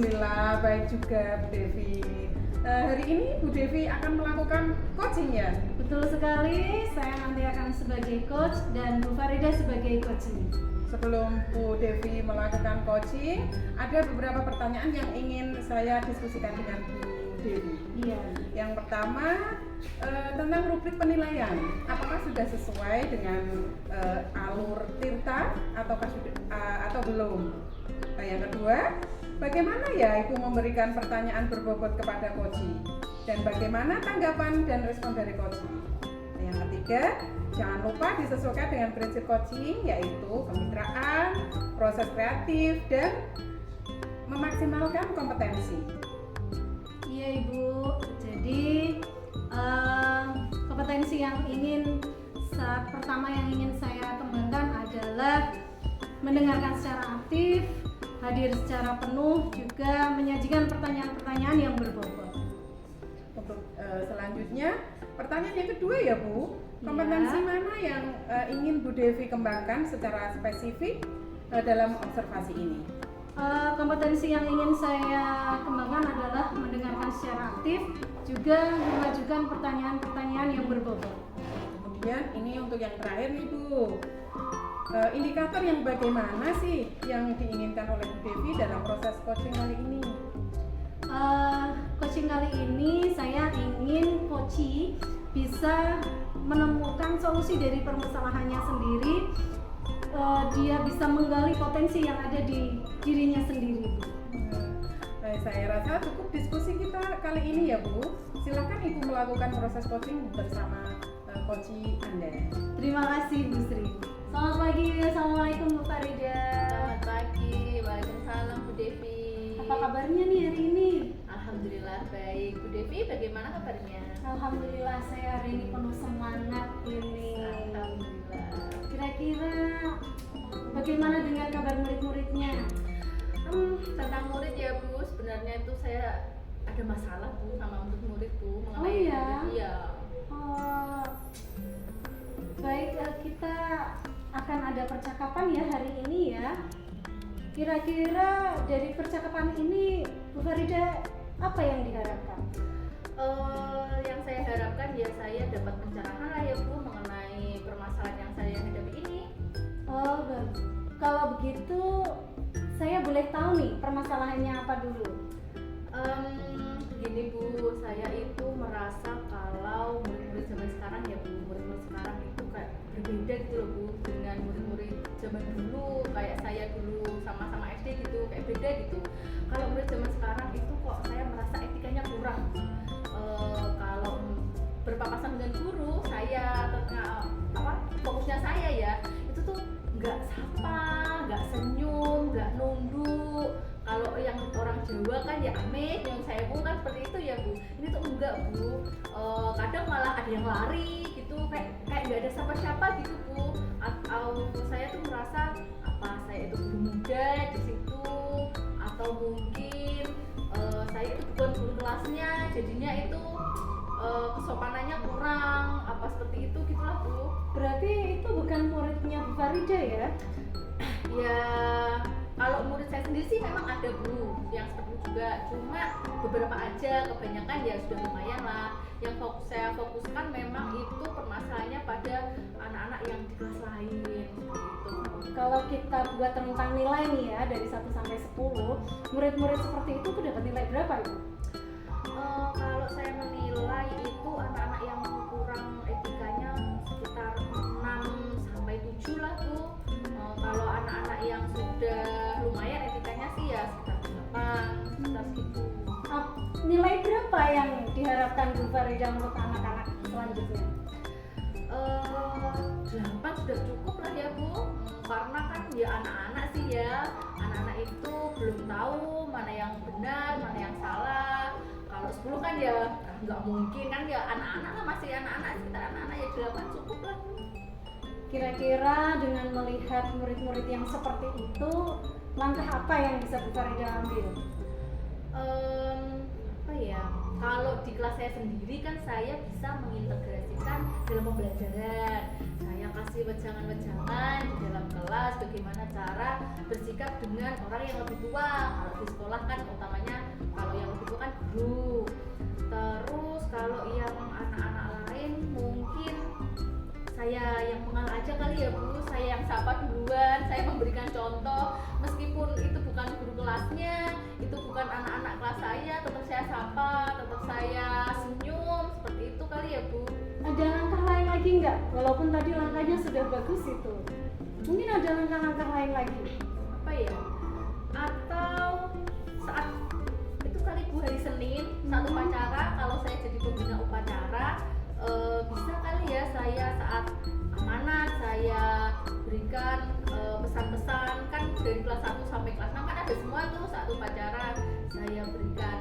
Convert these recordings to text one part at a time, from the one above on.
Alhamdulillah baik juga Bu Devi. Hari ini Bu Devi akan melakukan coaching ya? Betul sekali, saya nanti akan sebagai coach dan Bu Farida sebagai coaching. Sebelum Bu Devi melakukan coaching, ada beberapa pertanyaan yang ingin saya diskusikan dengan Bu Devi. Iya. Yang pertama, tentang rubrik penilaian. Apakah sudah sesuai dengan alur Tirta atau belum? Yang kedua, bagaimana ya Ibu memberikan pertanyaan berbobot kepada coaching? Dan bagaimana tanggapan dan respon dari coaching? Yang ketiga, jangan lupa disesuaikan dengan prinsip coaching, yaitu kemitraan, proses kreatif, dan memaksimalkan kompetensi. Iya Ibu, jadi kompetensi yang pertama yang ingin saya kembangkan adalah mendengarkan secara aktif, hadir secara penuh, juga menyajikan pertanyaan-pertanyaan yang berbobot. Untuk selanjutnya, pertanyaan yang kedua ya Bu, kompetensi mana yang ingin Bu Devi kembangkan secara spesifik dalam observasi ini? Kompetensi yang ingin saya kembangkan adalah mendengarkan secara aktif, juga mengajukan pertanyaan-pertanyaan yang berbobot. Kemudian ini untuk yang terakhir nih Bu, indikator yang bagaimana sih yang diinginkan oleh Bu Devi dalam proses coaching kali ini? Coaching kali ini saya ingin coachee bisa menemukan solusi dari permasalahannya sendiri. Dia bisa menggali potensi yang ada di dirinya sendiri. Saya rasa cukup diskusi kita kali ini ya Bu. Silakan Ibu melakukan proses coaching bersama coachee Anda. Terima kasih Bu Sri. Selamat pagi, assalamualaikum Bu Farida. Selamat pagi, waalaikumsalam Bu Devi. Apa kabarnya nih hari ini? Alhamdulillah baik. Bu Devi bagaimana kabarnya? Alhamdulillah saya hari ini penuh semangat ini. Alhamdulillah. Kira-kira bagaimana dengan kabar murid-muridnya? Tentang murid ya Bu, sebenarnya itu saya ada masalah Bu sama murid-murid Bu mengenai Oh iya? Iya. Baik, kita akan ada percakapan ya hari ini ya. Kira-kira dari percakapan ini Bu Farida apa yang diharapkan? Yang saya harapkan ya saya dapat pencerahan lah ya Bu mengenai permasalahan yang saya hadapi ini. Oh, kalau begitu saya boleh tahu nih permasalahannya apa dulu? Gini Bu, saya itu merasa kalau murid-murid zaman sekarang ya Bu, murid-murid sekarang itu kayak berbeda gitu loh Bu dengan murid-murid zaman dulu, kayak saya dulu sama-sama SD gitu, kayak beda gitu. Kalau murid zaman sekarang itu kok saya merasa etikanya kurang. Kalau berpapasan dengan guru, saya fokusnya saya ya, itu tuh nggak sapa, nggak senyum, nggak nunduk. Kalau yang orang Jawa kan ya amit, yang saya pun kan seperti itu ya Bu. Ini tuh enggak Bu. Kadang malah ada yang lari gitu, kayak nggak ada siapa-siapa gitu Bu. Atau saya tuh merasa apa saya itu guru muda di situ, atau mungkin saya itu bukan guru kelasnya, jadinya itu kesopanannya kurang, apa seperti itu gitulah Bu. Berarti itu bukan muridnya Bu Farida ya? Ya kalau murid saya sendiri sih memang ada Bu yang seperti itu juga, cuma beberapa aja, kebanyakan ya sudah lumayan lah. Yang saya fokuskan memang itu permasalahannya pada anak-anak yang di kelas lain gitu. Kalau kita buat rentang nilai nih ya dari 1 sampai 10, murid-murid seperti itu tuh dapat nilai berapa Ibu? Kalau saya menilai itu anak-anak yang kurang etikanya sekitar 6 sampai 7 lah tuh. Kalau anak-anak yang sudah lumayan etikanya sih ya sekitar 8, sekitar segitu. Nilai berapa yang diharapkan Bu Farida untuk anak-anak selanjutnya? 8 sudah cukup lah ya Bu, karena kan ya anak-anak sih ya, anak-anak itu belum tahu mana yang benar, mana yang salah. Kalau 10 kan ya nggak mungkin kan ya, anak-anak lah, masih anak-anak, sekitar anak-anak ya 8 cukup lah. Kira-kira dengan melihat murid-murid yang seperti itu, langkah apa yang bisa Bu Farida ambil? Apa ya, kalau di kelas saya saya sendiri kan saya bisa mengintegrasikan dalam pembelajaran. Saya kasih wejangan-wejangan di dalam kelas bagaimana cara bersikap dengan orang yang lebih tua. Kalau di sekolah kan utamanya kalau yang lebih tua kan guru. Terus kalau yang anak-anak lain mungkin saya yang mengalah aja kali ya Bu, saya yang sapa duluan, saya memberikan contoh meskipun itu bukan guru kelasnya, itu bukan anak-anak kelas saya, tetap saya sapa, tetap saya senyum, seperti itu kali ya Bu. Ada langkah lain lagi nggak? Walaupun tadi langkahnya sudah bagus itu, mungkin ada langkah-langkah lain lagi. Apa ya? Atau saat itu kali Bu, hari Senin saat upacara, kalau saya jadi pembina upacara, bisa kali ya saya saat amanat saya berikan pesan-pesan, kan dari kelas 1 sampai kelas 6 kan ada semua tuh saat upacara, saya berikan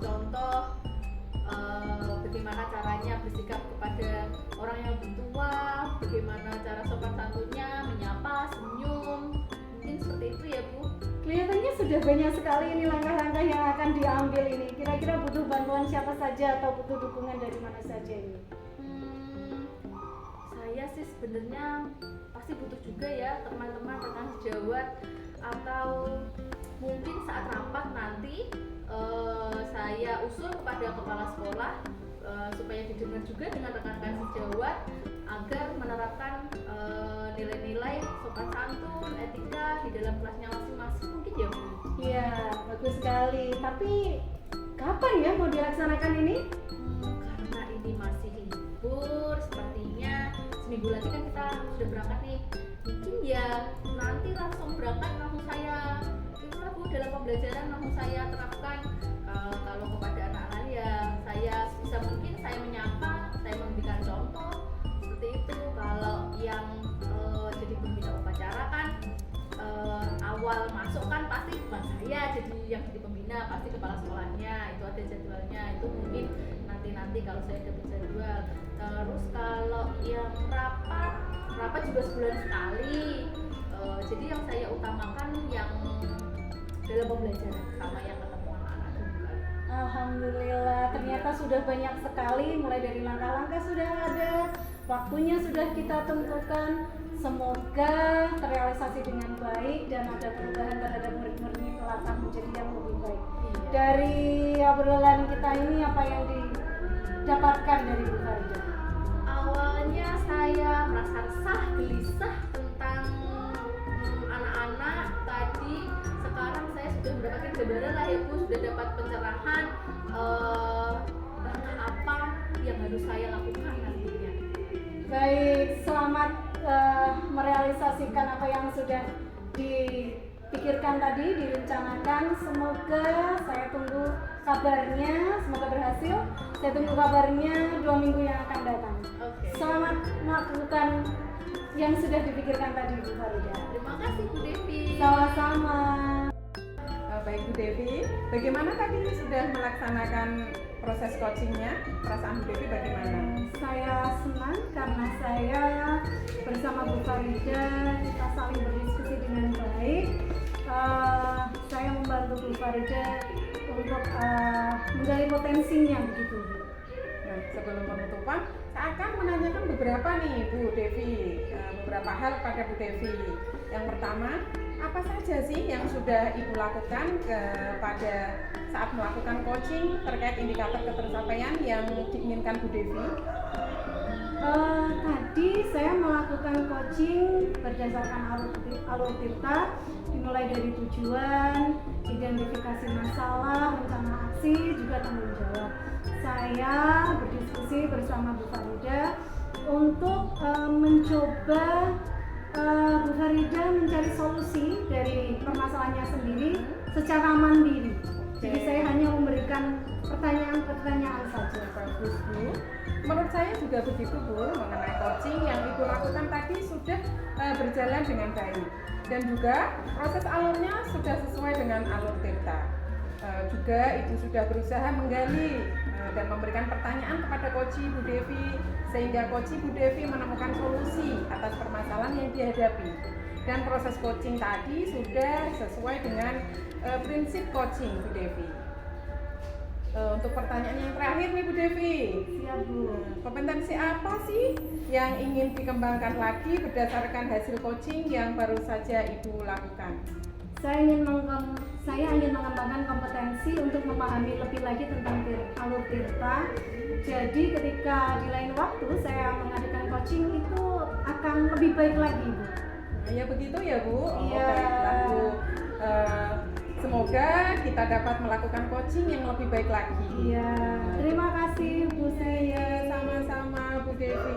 contoh bagaimana caranya bersikap kepada orang yang lebih tua, bagaimana cara sopan santunnya, menyapa, senyum, mungkin seperti itu ya Bu. Kelihatannya sudah banyak sekali ini langkah-langkah yang akan diambil ini. Kira-kira butuh bantuan siapa saja atau butuh dukungan dari mana saja ini? Saya sih sebenarnya pasti butuh juga ya teman-teman rekan sejawat, atau mungkin saat rapat nanti saya usul kepada kepala sekolah supaya didengar juga dengan rekan-rekan sejawat agar menerapkan nilai-nilai sopan santun, etika di dalam kelasnya masing-masing, mungkin ya Bu. Iya, bagus sekali. Tapi kapan ya mau dilaksanakan ini? Karena ini masih libur, sepertinya seminggu lagi kan kita sudah berangkat nih. Mungkin ya nanti langsung berangkat, langsung saya itulah Bu, dalam pembelajaran langsung saya terapkan. Kalau kepada anak-anak ya saya bisa mungkin saya menyapa, saya memberikan contoh seperti itu. Kalau yang jadi pembina upacara kan awal masuk kan pasti bukan saya yang jadi pembina, pasti kepala sekolahnya, itu ada jadwalnya, itu mungkin nanti kalau saya dapat jadwal. Terus kalau yang rapat juga sebulan sekali, jadi yang saya utamakan yang dalam pembelajaran sama yang ketemu anak-anak juga. Alhamdulillah, ternyata sudah banyak sekali, mulai dari langkah-langkah sudah ada, waktunya sudah kita tentukan. Semoga terrealisasi dengan baik dan ada perubahan terhadap murid-murid kelak menjadi yang lebih baik. Iya. Dari obrolan kita ini apa yang didapatkan dari Bu Farida? Awalnya saya merasa resah, gelisah tentang anak-anak tadi. Sekarang saya sudah mendapatkan gambaran lah ya Bu, sudah dapat pencerahan langkah apa yang harus saya lakukan nantinya. Baik, selamat merealisasikan apa yang sudah dipikirkan tadi, direncanakan. Semoga saya tunggu kabarnya, semoga berhasil. Saya tunggu kabarnya 2 minggu yang akan datang. Oke. Selamat melakukan yang sudah dipikirkan tadi Bu Farida. Terima kasih Bu Devi. Sama-sama. Baik Bu Devi, bagaimana tadi sudah melaksanakan proses coachingnya? Perasaan Bu Devi bagaimana? Saya senang karena saya bersama Bu Farida kita saling berdiskusi dengan baik. Saya membantu Bu Farida untuk menggali potensinya begitu Bu. Nah, sebelum penutupan, saya akan menanyakan beberapa nih Bu Devi, beberapa hal pada Bu Devi. Yang pertama, apa saja sih yang sudah Ibu lakukan pada saat melakukan coaching terkait indikator ketercapaian yang diinginkan Bu Devi? Tadi saya melakukan coaching berdasarkan alur tirta, dimulai dari tujuan, identifikasi masalah, rencana aksi, juga tanggung jawab. Saya berdiskusi bersama Bu Farida untuk mencoba Bu Farida mencari solusi dari permasalahannya sendiri secara mandiri. Jadi saya hanya memberikan pertanyaan-pertanyaan saja. Bagus Bu. Menurut saya juga begitu Bu, mengenai coaching yang Ibu lakukan tadi sudah berjalan dengan baik. Dan juga proses alurnya sudah sesuai dengan alur tirta. Juga Ibu sudah berusaha menggali dan memberikan pertanyaan kepada Coach Bu Devi, sehingga Coach Bu Devi menemukan solusi atas permasalahan yang dihadapi. Dan proses coaching tadi sudah sesuai dengan prinsip coaching Bu Devi. Untuk pertanyaan yang terakhir nih Bu Devi, Siap Bu. kompetensi apa sih yang ingin dikembangkan lagi berdasarkan hasil coaching yang baru saja Ibu lakukan? Saya ingin mengembangkan kompetensi untuk memahami lebih lagi tentang alur tirta. Jadi ketika di lain waktu saya mengadakan coaching itu akan lebih baik lagi Bu. Ya begitu ya Bu. Iya. Baiklah Bu. Semoga kita dapat melakukan coaching yang lebih baik lagi. Iya. Terima kasih Bu Sri. Iya, sama-sama Bu Devi.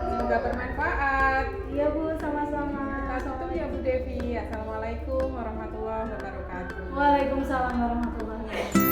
Semoga bermanfaat. Iya Bu, sama-sama. Kita tutup ya Bu Devi. Assalamualaikum warahmatullahi wabarakatuh. Waalaikumsalam warahmatullahi wabarakatuh.